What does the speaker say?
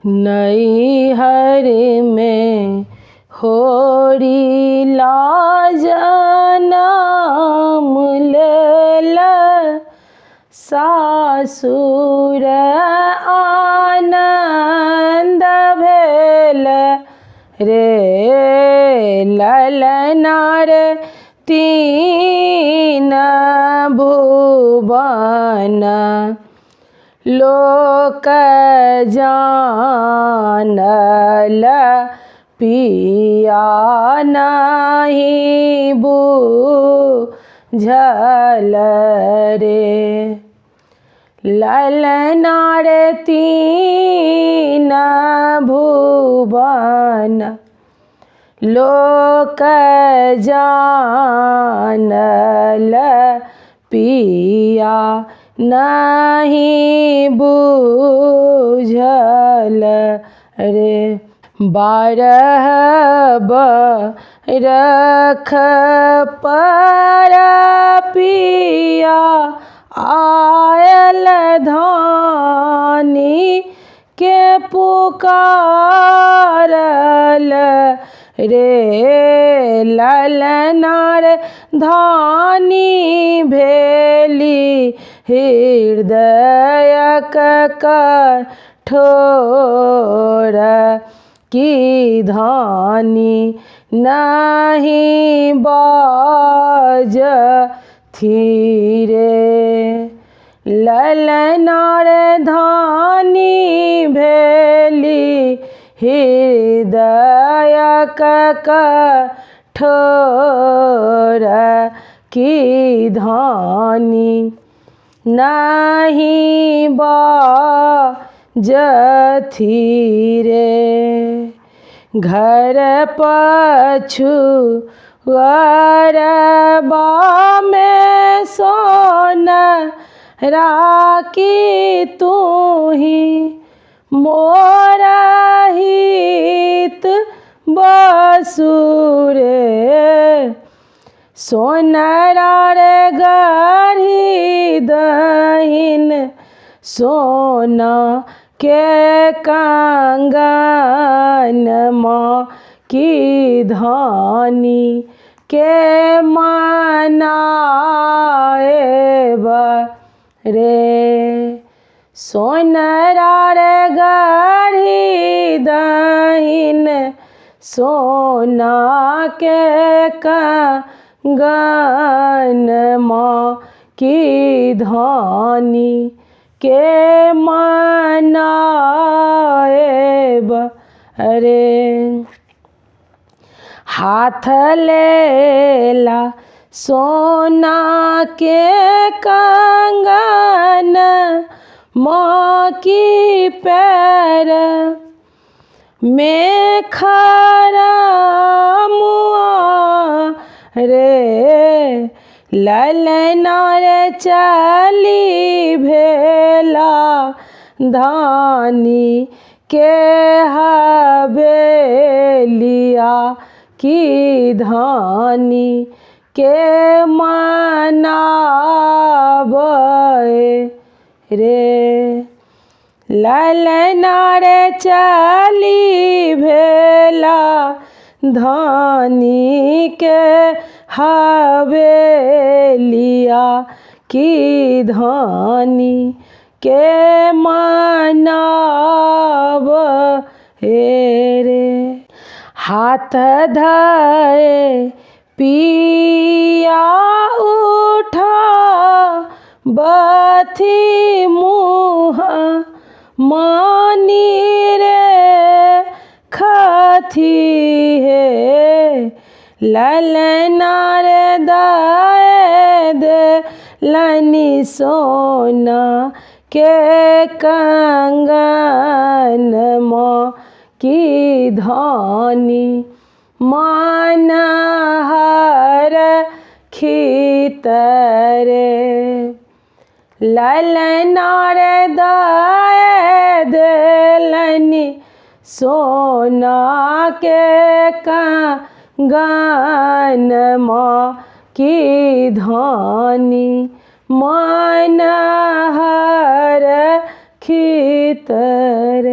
नैहर में होरी लाज नाम लेला सासुर आनंद भेल रे ललना रे तीन भुवन लोक जानल पिया नहीं बुझल रे ललना रे तीन भुवन लोक जानल पिया नहीं बुझल रे 12 बरख पर पिया आयल धानी के पुकारल रे ललना रे धानी भेली हृदय कठोर की धानी नहीं बाजथी रे ललना रे धानी भेली हृदय कठोर की धानी नहीं बाजथी रे घर पछुआरबा में सोना राखी तू ही मोरा हित बसुरे सोनरा रे गढ़ी दहिन सोना के कंगन माँ की धानी के मनाएब रे सोनरा रे गढ़ी दहिन सोना के कंगन माँ की धानी के मनाएब रे हाथ लेला सोना के कंगन माँ की पैर में खरा मुआ रे ललना रे चली भेला धानी के हवेलिया की धानी के मनावे रे ललना रे चली भेला धानी के हवेलिया की धानी के मनावे रे हाथ धए पिया उठा बथी मुँह मानी रे खथी है ललना रे दाए दे लनी सोना के कंगन माँ की धानी मान हर खीतरे ललना रे दाए देलनी सोना के कंगन माँ की धानी मान हर खीतर